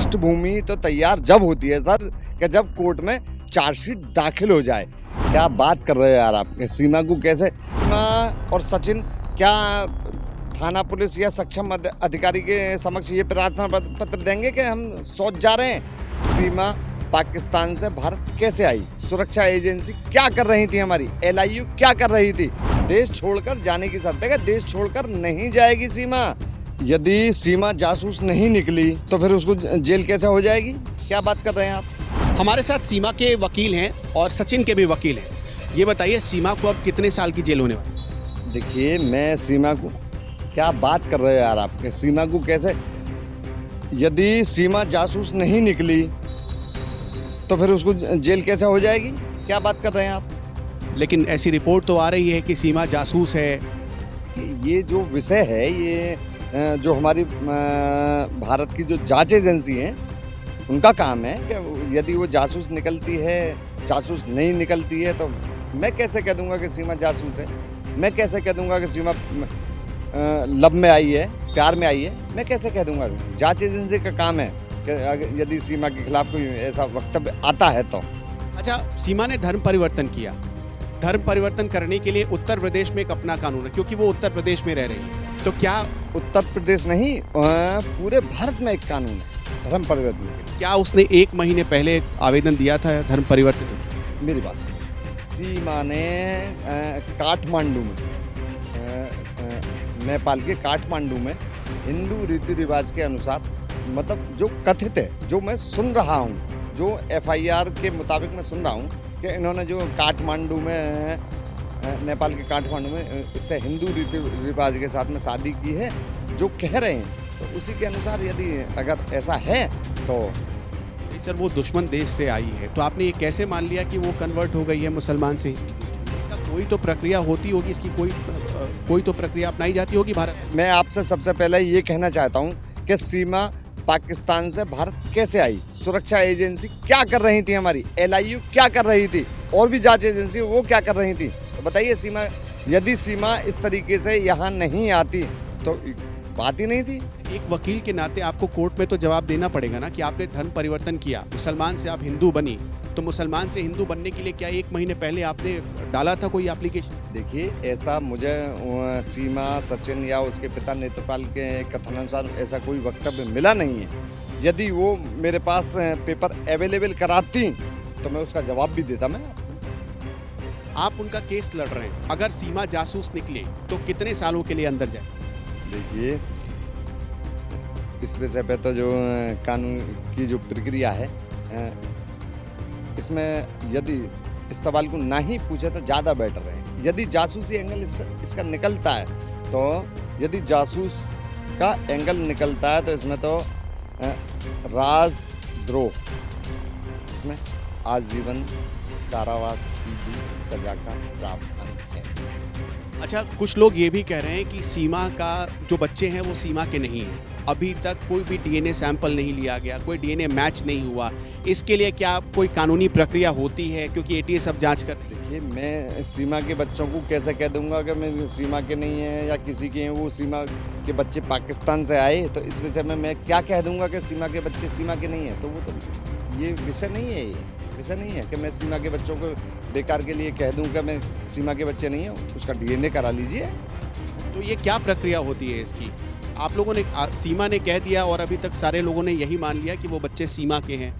पृष्ठभूमि तो तैयार जब होती है सर कि जब कोर्ट में चार्जशीट दाखिल हो जाए। क्या बात कर रहे हो यार आप। सीमा को कैसे, सीमा और सचिन क्या थाना पुलिस या सक्षम अधिकारी के समक्ष ये प्रार्थना पत्र देंगे कि हम सोच जा रहे हैं। सीमा पाकिस्तान से भारत कैसे आई, सुरक्षा एजेंसी क्या कर रही थी, हमारी LIU क्या कर रही थी। देश छोड़कर जाने की शर्त है कि देश छोड़कर नहीं जाएगी सीमा। यदि सीमा जासूस नहीं निकली तो फिर उसको जेल कैसे हो जाएगी। क्या बात कर रहे हैं आप। हमारे साथ सीमा के वकील हैं और सचिन के भी वकील हैं। ये बताइए सीमा को अब कितने साल की जेल होने वाली। देखिए मैं सीमा को, क्या बात कर रहे हो यार आप। सीमा को कैसे, यदि सीमा जासूस नहीं निकली तो फिर उसको जेल कैसे हो जाएगी। क्या बात कर रहे हैं आप। लेकिन ऐसी रिपोर्ट तो आ रही है कि सीमा जासूस है। ये जो विषय है, ये जो हमारी भारत की जो जांच एजेंसी है उनका काम है कि यदि वो जासूस निकलती है, जासूस नहीं निकलती है तो मैं कैसे कह दूंगा कि सीमा जासूस है। मैं कैसे कह दूंगा कि सीमा लव में आई है, प्यार में आई है। मैं कैसे कह दूंगा। जांच एजेंसी का काम है कि यदि सीमा के खिलाफ कोई ऐसा वक्तव्य आता है तो। अच्छा, सीमा ने धर्म परिवर्तन किया। धर्म परिवर्तन करने के लिए उत्तर प्रदेश में एक अपना कानून है, क्योंकि वो उत्तर प्रदेश में रह रही है। तो क्या उत्तर प्रदेश नहीं, पूरे भारत में एक कानून है धर्म परिवर्तन के लिए। क्या उसने 1 महीने पहले आवेदन दिया था धर्म परिवर्तन। मेरी बात सुनो। सीमा ने काठमांडू में, नेपाल के काठमांडू में हिंदू रीति रिवाज के अनुसार, मतलब जो कथित है, जो मैं सुन रहा हूँ, जो FIR के मुताबिक मैं सुन रहा हूँ कि इन्होंने जो काठमांडू में, नेपाल के काठमांडू में इससे हिंदू रीति रिवाज के साथ में शादी की है, जो कह रहे हैं। तो उसी के अनुसार यदि अगर ऐसा है तो सर वो दुश्मन देश से आई है, तो आपने ये कैसे मान लिया कि वो कन्वर्ट हो गई है मुसलमान से। इसका कोई तो प्रक्रिया होती होगी, इसकी कोई तो प्रक्रिया अपनाई जाती होगी भारत। मैं आपसे सबसे पहले ये कहना चाहता हूँ कि सीमा पाकिस्तान से भारत कैसे आई, सुरक्षा एजेंसी क्या कर रही थी, हमारी LIU क्या कर रही थी, और भी जांच एजेंसी वो क्या कर रही थी। तो बताइए सीमा, यदि सीमा इस तरीके से यहाँ नहीं आती तो बात ही नहीं थी। एक वकील के नाते आपको कोर्ट में तो जवाब देना पड़ेगा ना कि आपने धर्म परिवर्तन किया, मुसलमान से आप हिंदू बनी, तो मुसलमान से हिंदू बनने के लिए क्या 1 महीने पहले आपने डाला था कोई एप्लीकेशन। देखिए ऐसा मुझे सीमा, सचिन या उसके पिता नेत्रपाल के कथनानुसार ऐसा कोई वक्तव्य मिला नहीं है। यदि वो मेरे पास पेपर अवेलेबल कराती तो मैं उसका जवाब भी देता। मैं आप उनका केस लड़ रहे हैं, अगर सीमा जासूस निकले तो कितने सालों के लिए अंदर जाए। देखिए इस विषय पे तो जो कानून की जो प्रक्रिया है, इसमें यदि इस सवाल को ना ही पूछे तो ज़्यादा बेटर है। यदि जासूसी एंगल इसका निकलता है, तो यदि जासूस का एंगल निकलता है तो इसमें तो राजद्रोह, इसमें आजीवन कारावास की भी सजा का प्रावधान है। अच्छा, कुछ लोग ये भी कह रहे हैं कि सीमा का जो बच्चे हैं वो सीमा के नहीं हैं। अभी तक कोई भी DNA सैंपल नहीं लिया गया, कोई DNA मैच नहीं हुआ। इसके लिए क्या कोई कानूनी प्रक्रिया होती है, क्योंकि ATS अब जांच कर रही है। देखिए मैं सीमा के बच्चों को कैसे कह दूंगा कि मैं सीमा के नहीं है या किसी के हैं। वो सीमा के बच्चे पाकिस्तान से आए, तो इस विषय में मैं क्या कह दूंगा कि सीमा के बच्चे सीमा के नहीं है। तो वो तो ये विषय नहीं है, ये विषय नहीं है कि मैं सीमा के बच्चों को बेकार के लिए कह दूं कि मैं सीमा के बच्चे नहीं है। उसका DNA करा लीजिए। तो ये क्या प्रक्रिया होती है इसकी। आप लोगों ने, सीमा ने कह दिया और अभी तक सारे लोगों ने यही मान लिया कि वो बच्चे सीमा के हैं।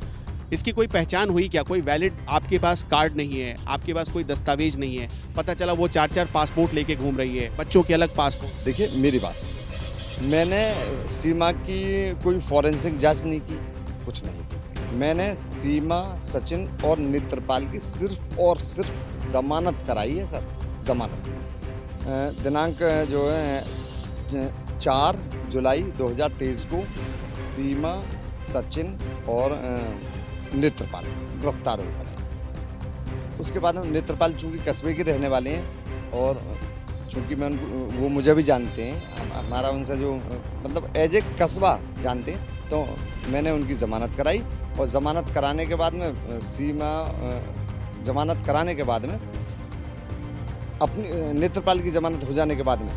इसकी कोई पहचान हुई क्या। कोई वैलिड आपके पास कार्ड नहीं है, आपके पास कोई दस्तावेज नहीं है। पता चला वो 4-4 पासपोर्ट लेके घूम रही है, बच्चों के अलग पासपोर्ट। देखिए मेरी बात सुनिए, मैंने सीमा की कोई फॉरेंसिक जांच नहीं की, कुछ नहीं की। मैंने सीमा, सचिन और नेत्रपाल की सिर्फ और सिर्फ जमानत कराई है सर। जमानत दिनांक जो है 4 जुलाई 2023 को सीमा, सचिन और नेत्रपाल गिरफ्तार हो गए। उसके बाद हम नेत्रपाल चूँकि कस्बे के रहने वाले हैं और चूँकि मैं उनको, वो मुझे भी जानते हैं, हमारा उनसे जो मतलब एज ए कस्बा जानते हैं, तो मैंने उनकी ज़मानत कराई। और ज़मानत कराने के बाद में सीमा, ज़मानत कराने के बाद में अपनी नेत्रपाल की ज़मानत हो जाने के बाद में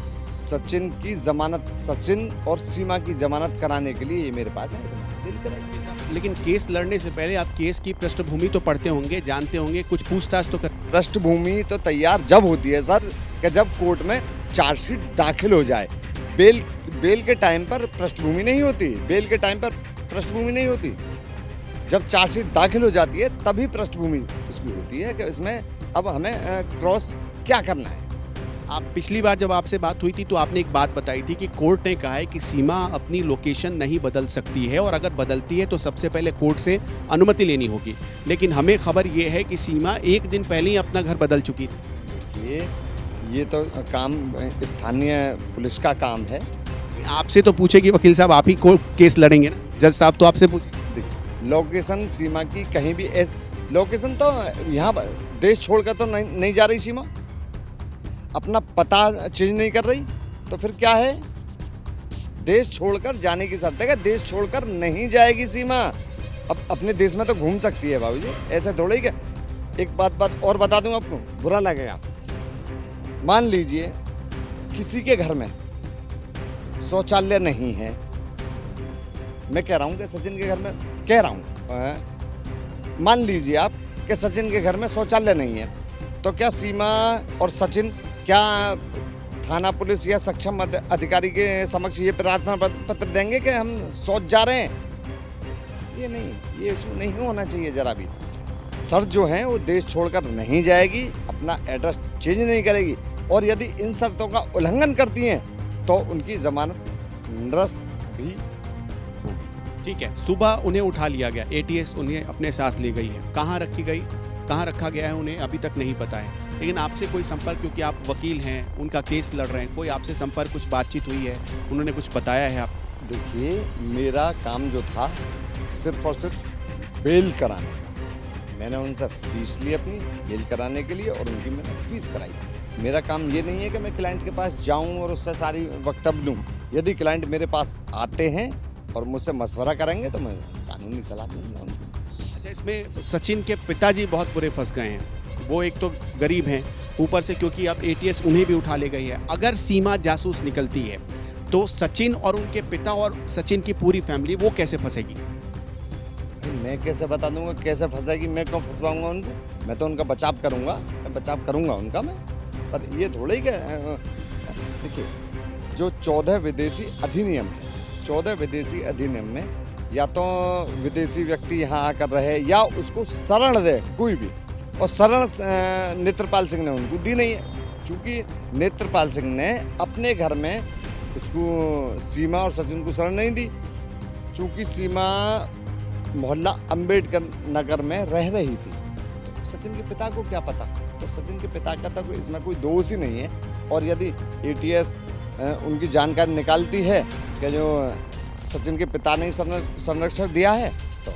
सचिन की ज़मानत, सचिन और सीमा की ज़मानत कराने के लिए ये मेरे पास है। बेल कराई। लेकिन केस लड़ने से पहले आप केस की पृष्ठभूमि तो पढ़ते होंगे, जानते होंगे, कुछ पूछताछ तो कर। पृष्ठभूमि तो तैयार जब होती है सर कि जब कोर्ट में चार्जशीट दाखिल हो जाए। बेल के टाइम पर पृष्ठभूमि नहीं होती, बेल के टाइम पर पृष्ठभूमि नहीं होती। जब चार्जशीट दाखिल हो जाती है तभी पृष्ठभूमि उसकी होती है कि इसमें अब हमें क्रॉस क्या करना है। आप पिछली बार जब आपसे बात हुई थी तो आपने एक बात बताई थी कि कोर्ट ने कहा है कि सीमा अपनी लोकेशन नहीं बदल सकती है और अगर बदलती है तो सबसे पहले कोर्ट से अनुमति लेनी होगी। लेकिन हमें खबर ये है कि सीमा एक दिन पहले ही अपना घर बदल चुकी थी। ये तो काम स्थानीय पुलिस का काम है। आपसे तो पूछेगी वकील साहब, आप ही कोर्ट केस लड़ेंगे ना, जज साहब तो आपसे पूछे। देखिए, लोकेशन सीमा की कहीं भी लोकेशन तो यहाँ देश छोड़कर तो नहीं जा रही सीमा, अपना पता चेंज नहीं कर रही, तो फिर क्या है? देश छोड़कर जाने की शर्त है कि देश छोड़कर नहीं जाएगी सीमा। अब अपने देश में तो घूम सकती है बाबूजी, ऐसे थोड़ा ही। क्या एक बात और बता दूं आपको, बुरा लगेगा। मान लीजिए किसी के घर में शौचालय नहीं है, मैं कह रहा हूं कि सचिन के घर में, कह रहा हूं, मान लीजिए आप कि सचिन के घर में शौचालय नहीं है, तो क्या सीमा और सचिन क्या थाना पुलिस या सक्षम अधिकारी के समक्ष ये प्रार्थना पत्र देंगे कि हम शौच जा रहे हैं? ये नहीं, ये इशू नहीं होना चाहिए जरा भी। सर जो हैं वो देश छोड़कर नहीं जाएगी, अपना एड्रेस चेंज नहीं करेगी, और यदि इन शर्तों का उल्लंघन करती हैं तो उनकी जमानत निरस्त भी होगी। ठीक है, सुबह उन्हें उठा लिया गया, एटीएस उन्हें अपने साथ ले गई है। कहाँ रखी गई, कहाँ रखा गया है उन्हें अभी तक नहीं पता है। लेकिन आपसे कोई संपर्क, क्योंकि आप वकील हैं, उनका केस लड़ रहे हैं, कोई आपसे संपर्क, कुछ बातचीत हुई है, उन्होंने कुछ बताया है आप? देखिए, मेरा काम जो था सिर्फ और सिर्फ बेल कराने का। मैंने उनसे फीस ली अपनी बेल कराने के लिए और उनकी मैंने फीस कराई। मेरा काम ये नहीं है कि मैं क्लाइंट के पास जाऊं और उससे सारी वक्तव्य लूं। यदि क्लाइंट मेरे पास आते हैं और मुझसे मशवरा करेंगे तो मैं कानूनी सलाह दूंगा उनको। अच्छा, इसमें सचिन के पिताजी बहुत बुरे फंस गए हैं। वो एक तो गरीब हैं, ऊपर से क्योंकि अब एटीएस उन्हें भी उठा ले गई है। अगर सीमा जासूस निकलती है तो सचिन और उनके पिता और सचिन की पूरी फैमिली वो कैसे फंसेगी? मैं कैसे बता दूंगा कैसे फंसेगी? मैं क्यों फंसवाऊंगा उनको? मैं तो उनका बचाव करूंगा, मैं बचाव करूंगा उनका मैं। पर ये थोड़ा ही देखिए, जो 14 विदेशी अधिनियम है, 14 विदेशी अधिनियम में या तो विदेशी व्यक्ति यहाँ आकर रहे या उसको शरण दे कोई भी, और शरण नेत्रपाल सिंह ने उनको दी नहीं है। चूँकि नेत्रपाल सिंह ने अपने घर में उसको सीमा और सचिन को शरण नहीं दी, चूँकि सीमा मोहल्ला अंबेडकर नगर में रह रही थी, तो सचिन के पिता को क्या पता? तो सचिन के पिता का तो इसमें कोई दोष ही नहीं है। और यदि एटीएस उनकी जानकारी निकालती है कि जो सचिन के पिता ने संरक्षण दिया है तो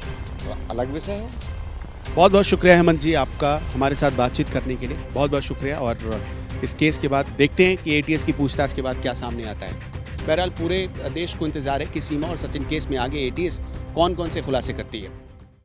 अलग विषय है। बहुत बहुत शुक्रिया हेमंत जी आपका हमारे साथ बातचीत करने के लिए, बहुत बहुत शुक्रिया। और इस केस के बाद देखते हैं कि एटीएस की पूछताछ के बाद क्या सामने आता है। बहरहाल पूरे देश को इंतजार है कि सीमा और सचिन केस में आगे एटीएस कौन कौन से खुलासे करती है।